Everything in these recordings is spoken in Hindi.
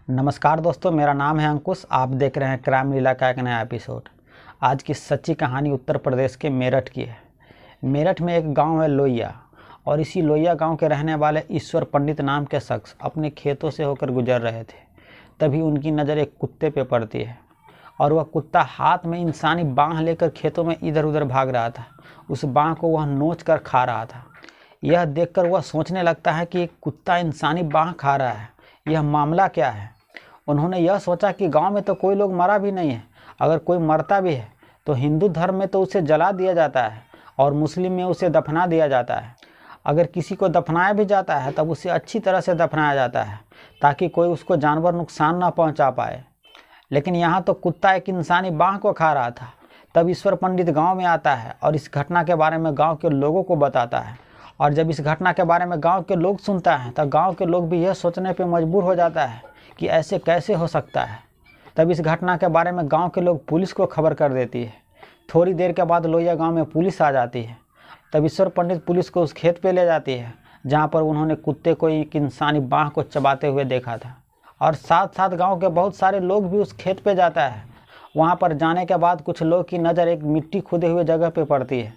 नमस्कार दोस्तों, मेरा नाम है अंकुश। आप देख रहे हैं क्राइम लीला का एक नया एपिसोड। आज की सच्ची कहानी उत्तर प्रदेश के मेरठ की है। मेरठ में एक गांव है लोहिया, और इसी लोहिया गांव के रहने वाले ईश्वर पंडित नाम के शख्स अपने खेतों से होकर गुजर रहे थे। तभी उनकी नज़र एक कुत्ते पे पड़ती है, और वह कुत्ता हाथ में इंसानी बाँह लेकर खेतों में इधर उधर भाग रहा था। उस बाँह को वह नोच कर खा रहा था। यह देखकर वह सोचने लगता है कि एक कुत्ता इंसानी बाँह खा रहा है, यह मामला क्या है। उन्होंने यह सोचा कि गांव में तो कोई लोग मरा भी नहीं है। अगर कोई मरता भी है तो हिंदू धर्म में तो उसे जला दिया जाता है, और मुस्लिम में उसे दफना दिया जाता है। अगर किसी को दफनाया भी जाता है तब उसे अच्छी तरह से दफनाया जाता है, ताकि कोई उसको जानवर नुकसान ना पहुंचा पाए। लेकिन यहाँ तो कुत्ता एक इंसानी बाँह को खा रहा था। तब ईश्वर पंडित गाँव में आता है और इस घटना के बारे में गाँव के लोगों को बताता है। और जब इस घटना के बारे में गाँव के लोग सुनता है तब गाँव के लोग भी यह सोचने पर मजबूर हो जाता है कि ऐसे कैसे हो सकता है। तब इस घटना के बारे में गांव के लोग पुलिस को खबर कर देती है। थोड़ी देर के बाद लोहिया गांव में पुलिस आ जाती है। तब ईश्वर पंडित पुलिस को उस खेत पे ले जाती है जहां पर उन्होंने कुत्ते को एक इंसानी बाँह को चबाते हुए देखा था। और साथ साथ गांव के बहुत सारे लोग भी उस खेत पे जाता है। वहां पर जाने के बाद कुछ लोग की नज़र एक मिट्टी खुदे हुए जगह पर पड़ती है।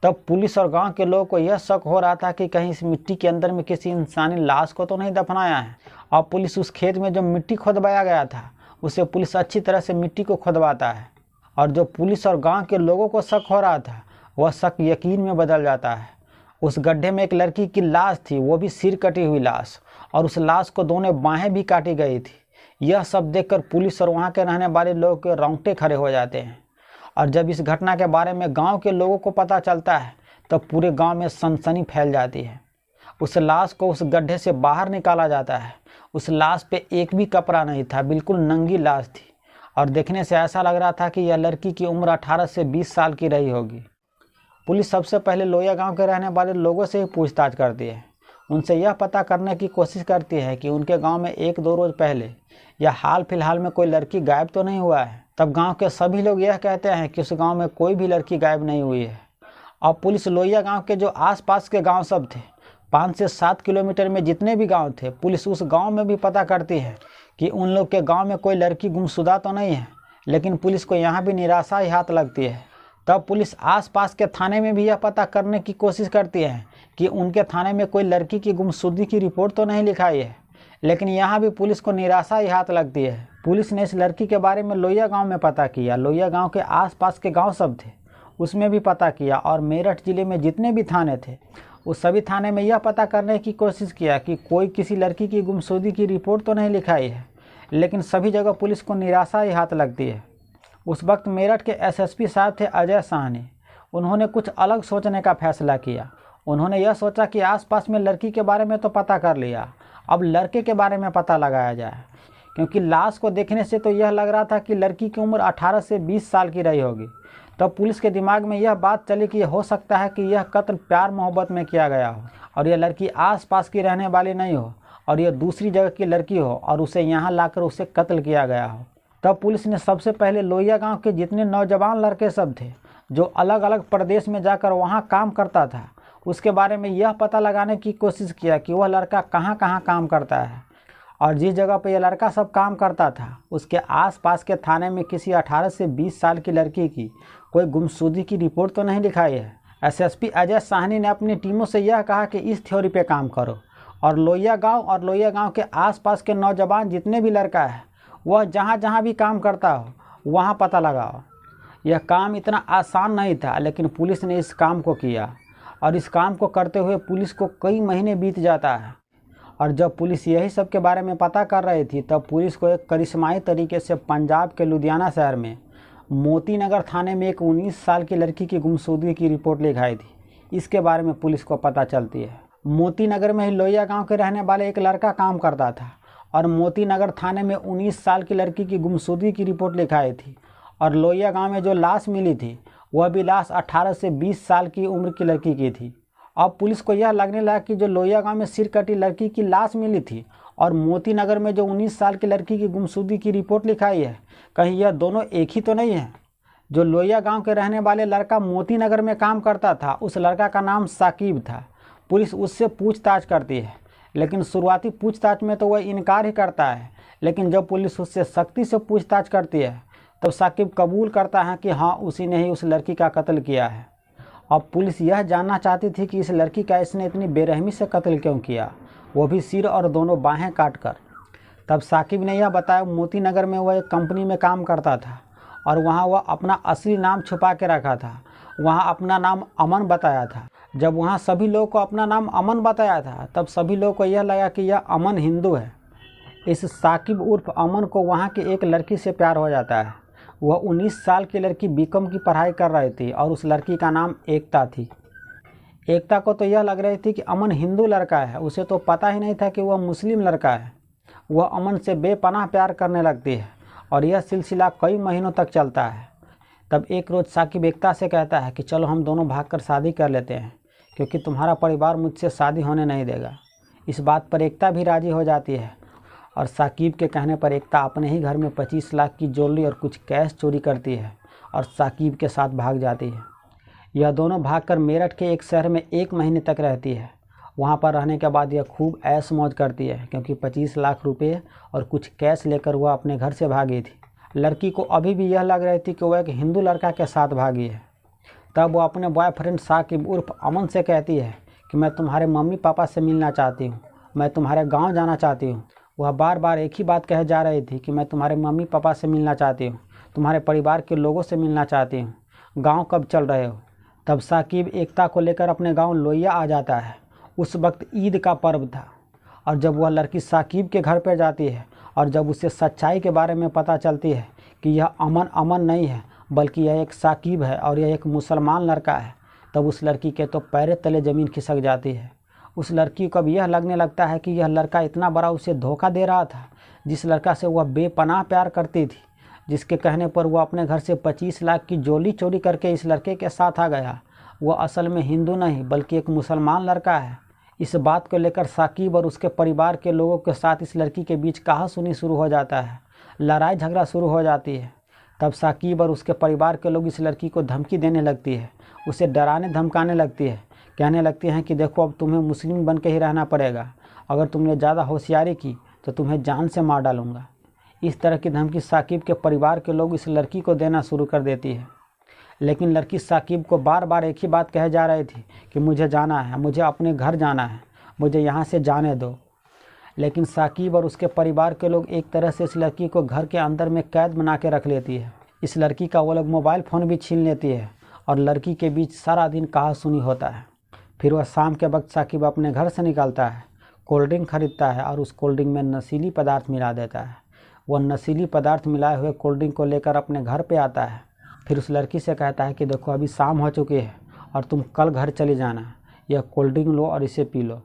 तब पुलिस और गांव के लोगों को यह शक हो रहा था कि कहीं इस मिट्टी के अंदर में किसी इंसानी लाश को तो नहीं दफनाया है। और पुलिस उस खेत में जो मिट्टी खोदवाया गया था उसे पुलिस अच्छी तरह से मिट्टी को खोदवाता है। और जो पुलिस और गांव के लोगों को शक हो रहा था वह शक यकीन में बदल जाता है। उस गड्ढे में एक लड़की की लाश थी, वो भी सिर कटी हुई लाश, और उस लाश को दोनों बाहें भी काटी गई थी। यह सब देखकर पुलिस और वहाँ के रहने वाले लोग के रोंगटे खड़े हो जाते हैं। और जब इस घटना के बारे में गांव के लोगों को पता चलता है तब पूरे गांव में सनसनी फैल जाती है। उस लाश को उस गड्ढे से बाहर निकाला जाता है। उस लाश पे एक भी कपड़ा नहीं था, बिल्कुल नंगी लाश थी। और देखने से ऐसा लग रहा था कि यह लड़की की उम्र 18 से 20 साल की रही होगी। पुलिस सबसे पहले लोहिया गांव के रहने वाले लोगों से ही पूछताछ करती है। उनसे यह पता करने की कोशिश करती है कि उनके गाँव में 1-2 रोज़ पहले या हाल फिलहाल में कोई लड़की गायब तो नहीं हुआ है। तब गांव के सभी लोग यह कहते हैं कि उस गांव में कोई भी लड़की गायब नहीं हुई है। और पुलिस लोहिया गांव के जो आसपास के गांव सब थे, 5 से 7 किलोमीटर में जितने भी गांव थे, पुलिस उस गांव में भी पता करती है कि उन लोग के गांव में कोई लड़की गुमशुदा तो नहीं है। लेकिन पुलिस को यहाँ भी निराशा ही हाथ लगती है। तब पुलिस आसपास के थाने में भी यह पता करने की कोशिश करती है कि उनके थाने में कोई लड़की की गुमशुदगी की रिपोर्ट तो नहीं लिखाई है। लेकिन यहाँ भी पुलिस को निराशा ही हाथ लगती है। पुलिस ने इस लड़की के बारे में लोहिया गांव में पता किया। लोहिया गांव के आसपास के गांव सब थे उसमें भी पता किया, और मेरठ जिले में जितने भी थाने थे उस सभी थाने में यह पता करने की कोशिश किया कि कोई किसी लड़की की गुमशुदगी की रिपोर्ट तो नहीं लिखाई है। लेकिन सभी जगह पुलिस को निराशा ही हाथ लगती है। उस वक्त मेरठ के एसएसपी साहब थे अजय साहनी। उन्होंने कुछ अलग सोचने का फैसला किया। उन्होंने यह सोचा कि आसपास में लड़की के बारे में तो पता कर लिया, अब लड़के के बारे में पता लगाया जाए। क्योंकि लाश को देखने से तो यह लग रहा था कि लड़की की उम्र 18 से 20 साल की रही होगी। तब पुलिस के दिमाग में यह बात चली कि हो सकता है कि यह कत्ल प्यार मोहब्बत में किया गया हो, और यह लड़की आसपास की रहने वाली नहीं हो, और यह दूसरी जगह की लड़की हो और उसे यहाँ लाकर उसे कत्ल किया गया हो। तब पुलिस ने सबसे पहले लोहिया गांव के जितने नौजवान लड़के सब थे जो अलग अलग प्रदेश में जाकर वहाँ काम करता था, उसके बारे में यह पता लगाने की कोशिश किया कि वह लड़का कहाँ कहाँ काम करता है। और जिस जगह पर यह लड़का सब काम करता था उसके आसपास के थाने में किसी 18 से 20 साल की लड़की की कोई गुमशुदगी की रिपोर्ट तो नहीं लिखाई है। एसएसपी अजय साहनी ने अपनी टीमों से यह कहा कि इस थ्योरी पे काम करो, और लोहिया गांव के आसपास के नौजवान जितने भी लड़का है वह जहाँ जहाँ भी काम करता हो वहाँ पता लगाओ। यह काम इतना आसान नहीं था, लेकिन पुलिस ने इस काम को किया, और इस काम को करते हुए पुलिस को कई महीने बीत जाता है। और जब पुलिस यही सब के बारे में पता कर रही थी तब पुलिस को एक करिश्माई तरीके से पंजाब के लुधियाना शहर में मोती नगर थाने में एक 19 साल की लड़की की गुमशुदगी की रिपोर्ट लिखाई थी। इसके बारे में पुलिस को पता चलती है। मोती नगर में ही लोहिया गांव के रहने वाले एक लड़का काम करता था, और मोती नगर थाने में 19 साल की लड़की की गुमशुदगी की रिपोर्ट लिखाई थी। और लोहिया गाँव में जो लाश मिली थी वह भी लाश 18 से 20 साल की उम्र की लड़की की थी। अब पुलिस को यह लगने लगा कि जो लोहिया गांव में सिर कटी लड़की की लाश मिली थी और मोती नगर में जो 19 साल की लड़की की गुमशुदगी की रिपोर्ट लिखाई है, कहीं यह दोनों एक ही तो नहीं है। जो लोहिया गांव के रहने वाले लड़का मोती नगर में काम करता था उस लड़का का नाम साकिब था। पुलिस उससे पूछताछ करती है, लेकिन शुरुआती पूछताछ में तो वह इनकार ही करता है। लेकिन जब पुलिस उससे सख्ती से पूछताछ करती है तब साकिब कबूल करता है कि हाँ, उसी ने ही उस लड़की का कत्ल किया है। अब पुलिस यह जानना चाहती थी कि इस लड़की का इसने इतनी बेरहमी से कत्ल क्यों किया, वो भी सिर और दोनों बाहें काट कर। तब साकिब ने यह बताया मोती नगर में वह एक कंपनी में काम करता था और वहाँ वह अपना असली नाम छुपा के रखा था। वहाँ अपना नाम अमन बताया था। जब वहाँ सभी लोगों को अपना नाम अमन बताया था तब सभी लोगों को यह लगा कि यह अमन हिंदू है। इस साकिब उर्फ अमन को वहाँ की एक लड़की से प्यार हो जाता है। वह 19 साल की लड़की बीकॉम की पढ़ाई कर रही थी और उस लड़की का नाम एकता थी। एकता को तो यह लग रही थी कि अमन हिंदू लड़का है, उसे तो पता ही नहीं था कि वह मुस्लिम लड़का है। वह अमन से बेपनाह प्यार करने लगती है और यह सिलसिला कई महीनों तक चलता है। तब एक रोज़ साकिब एकता से कहता है कि चलो हम दोनों भागकर शादी कर लेते हैं, क्योंकि तुम्हारा परिवार मुझसे शादी होने नहीं देगा। इस बात पर एकता भी राज़ी हो जाती है और साकिब के कहने पर एकता अपने ही घर में 25 लाख की ज्वेलरी और कुछ कैश चोरी करती है और साकिब के साथ भाग जाती है। यह दोनों भागकर मेरठ के एक शहर में 1 महीने तक रहती है। वहाँ पर रहने के बाद यह खूब ऐश मौज करती है, क्योंकि 25 लाख रुपये और कुछ कैश लेकर वह अपने घर से भागी थी। लड़की को अभी भी यह लग रही थी कि वह एक हिंदू लड़का के साथ भागी है। तब वह अपने बॉयफ्रेंड साकिब उर्फ अमन से कहती है कि मैं तुम्हारे मम्मी पापा से मिलना चाहती हूँ, मैं तुम्हारे गाँव जाना चाहती हूँ। वह बार बार एक ही बात कहे जा रही थी कि मैं तुम्हारे मम्मी पापा से मिलना चाहती हूँ, तुम्हारे परिवार के लोगों से मिलना चाहती हूँ, गाँव कब चल रहे हो। तब साकिब एकता को लेकर अपने गाँव लोहिया आ जाता है। उस वक्त ईद का पर्व था और जब वह लड़की साकिब के घर पर जाती है और जब उसे सच्चाई के बारे में पता चलती है कि यह अमन नहीं है बल्कि यह एक साकिब है और यह एक मुसलमान लड़का है, तब उस लड़की के तो पैर तले ज़मीन खिसक जाती है। उस लड़की को अब यह लगने लगता है कि यह लड़का इतना बड़ा उसे धोखा दे रहा था, जिस लड़का से वह बेपनाह प्यार करती थी, जिसके कहने पर वह अपने घर से 25 लाख की ज्वेलरी चोरी करके इस लड़के के साथ आ गया, वह असल में हिंदू नहीं बल्कि एक मुसलमान लड़का है। इस बात को लेकर साकिब और उसके परिवार के लोगों के साथ इस लड़की के बीच कहासुनी शुरू हो जाता है, लड़ाई झगड़ा शुरू हो जाती है। तब साकिब और उसके परिवार के लोग इस लड़की को धमकी देने लगती है, उसे डराने धमकाने लगती है, कहने लगती हैं कि देखो अब तुम्हें मुस्लिम बन के ही रहना पड़ेगा, अगर तुमने ज़्यादा होशियारी की तो तुम्हें जान से मार डालूंगा। इस तरह की धमकी साकिब के परिवार के लोग इस लड़की को देना शुरू कर देती है। लेकिन लड़की साकिब को बार बार एक ही बात कहे जा रही थी कि मुझे जाना है, मुझे अपने घर जाना है, मुझे यहाँ से जाने दो। लेकिन साकिब और उसके परिवार के लोग एक तरह से इस लड़की को घर के अंदर में कैद बना के रख लेती है। इस लड़की का वो लोग मोबाइल फ़ोन भी छीन लेती है और लड़की के बीच सारा दिन कहासुनी होता है। फिर वह शाम के वक्त साकिब अपने घर से निकलता है, कोल्ड ड्रिंक खरीदता है और उस कोल्ड ड्रिंक में नशीली पदार्थ मिला देता है। वह नशीली पदार्थ मिलाए हुए कोल्ड ड्रिंक को लेकर अपने घर पे आता है। फिर उस लड़की से कहता है कि देखो अभी शाम हो चुकी है और तुम कल घर चले जाना, यह कोल्ड ड्रिंक लो और इसे पी लो।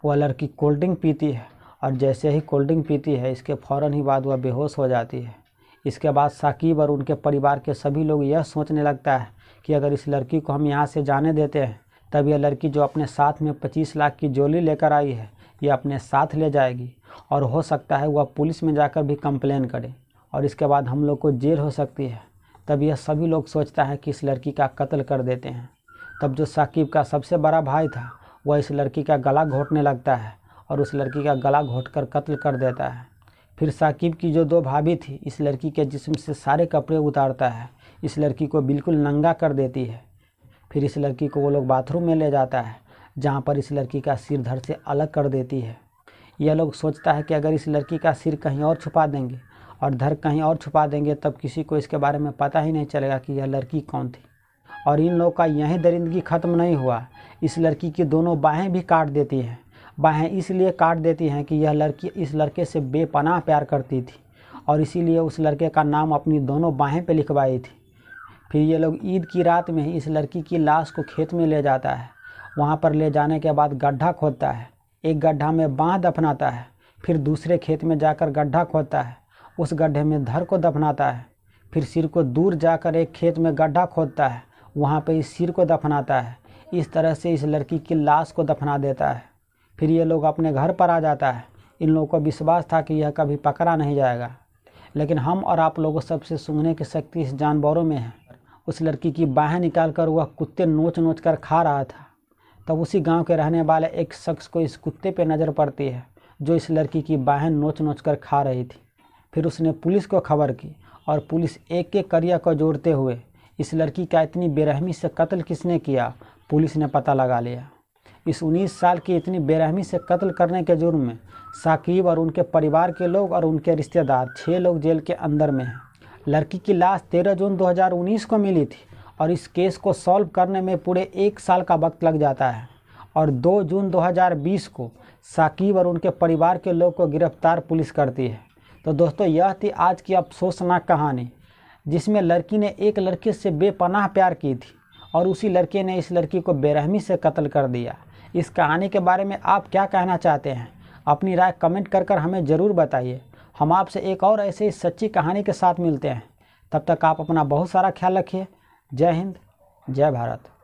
वह लड़की कोल्ड ड्रिंक पीती है और जैसे ही कोल्ड ड्रिंक पीती है इसके फ़ौरन ही बाद वह बेहोश हो जाती है। इसके बाद साकिब और उनके परिवार के सभी लोग यह सोचने लगता है कि अगर इस लड़की को हम यहाँ से जाने देते हैं तब यह लड़की जो अपने साथ में 25 लाख की ज्वेलरी लेकर आई है ये अपने साथ ले जाएगी और हो सकता है वह पुलिस में जाकर भी कंप्लेन करे और इसके बाद हम लोग को जेल हो सकती है। तब यह सभी लोग सोचता है कि इस लड़की का कत्ल कर देते हैं। तब जो साकिब का सबसे बड़ा भाई था वह इस लड़की का गला घोंटने लगता है और उस लड़की का गला घोंटकर कत्ल कर देता है। फिर साकिब की जो 2 भाभी थी इस लड़की के जिस्म से सारे कपड़े उतारता है, इस लड़की को बिल्कुल नंगा कर देती है। फिर इस लड़की को वो लोग बाथरूम में ले जाता है जहाँ पर इस लड़की का सिर धड़ से अलग कर देती है। यह लोग सोचता है कि अगर इस लड़की का सिर कहीं और छुपा देंगे और धड़ कहीं और छुपा देंगे तब किसी को इसके बारे में पता ही नहीं चलेगा कि यह लड़की कौन थी। और इन लोगों का यहीं दरिंदगी ख़त्म नहीं हुआ, इस लड़की की दोनों बाहें भी काट देती हैं। बाहें इसलिए काट देती हैं कि यह लड़की इस लड़के से बेपनाह प्यार करती थी और इसीलिए उस लड़के का नाम अपनी दोनों बाहें पे लिखवाई थी। फिर ये लोग ईद की रात में ही इस लड़की की लाश को खेत में ले जाता है। वहाँ पर ले जाने के बाद गड्ढा खोदता है, एक गड्ढा में बाँह दफनाता है, फिर दूसरे खेत में जाकर गड्ढा खोदता है, उस गड्ढे में धड़ को दफनाता है, फिर सिर को दूर जाकर एक खेत में गड्ढा खोदता है, वहाँ पे इस सिर को दफनाता है। इस तरह से इस लड़की की लाश को दफना देता है। फिर ये लोग अपने घर पर आ जाता है। इन लोगों को विश्वास था कि यह कभी पकड़ा नहीं जाएगा, लेकिन हम और आप लोगों सबसे सूंघने की शक्ति इस जानवरों में है। उस लड़की की बाहें निकाल कर वह कुत्ते नोच नोच कर खा रहा था। तब उसी गांव के रहने वाले एक शख्स को इस कुत्ते पे नज़र पड़ती है जो इस लड़की की बाहें नोच नोच कर खा रही थी। फिर उसने पुलिस को खबर की और पुलिस एक एक करिया को जोड़ते हुए इस लड़की का इतनी बेरहमी से कत्ल किसने किया पुलिस ने पता लगा लिया। इस 19 साल की इतनी बेरहमी से कत्ल करने के जुर्म में साकिब और उनके परिवार के लोग और उनके रिश्तेदार 6 लोग जेल के अंदर में हैं। लड़की की लाश 13 जून 2019 को मिली थी और इस केस को सॉल्व करने में पूरे 1 साल का वक्त लग जाता है और 2 जून 2020 को साकिब और उनके परिवार के लोग को गिरफ्तार पुलिस करती है। तो दोस्तों, यह थी आज की अफसोसनाक कहानी जिसमें लड़की ने एक लड़के से बेपनाह प्यार की थी और उसी लड़के ने इस लड़की को बेरहमी से कत्ल कर दिया। इस कहानी के बारे में आप क्या कहना चाहते हैं? अपनी राय कमेंट कर हमें ज़रूर बताइए। हम आपसे एक और ऐसे ही सच्ची कहानी के साथ मिलते हैं। तब तक आप अपना बहुत सारा ख्याल रखिए। जय हिंद, जय भारत।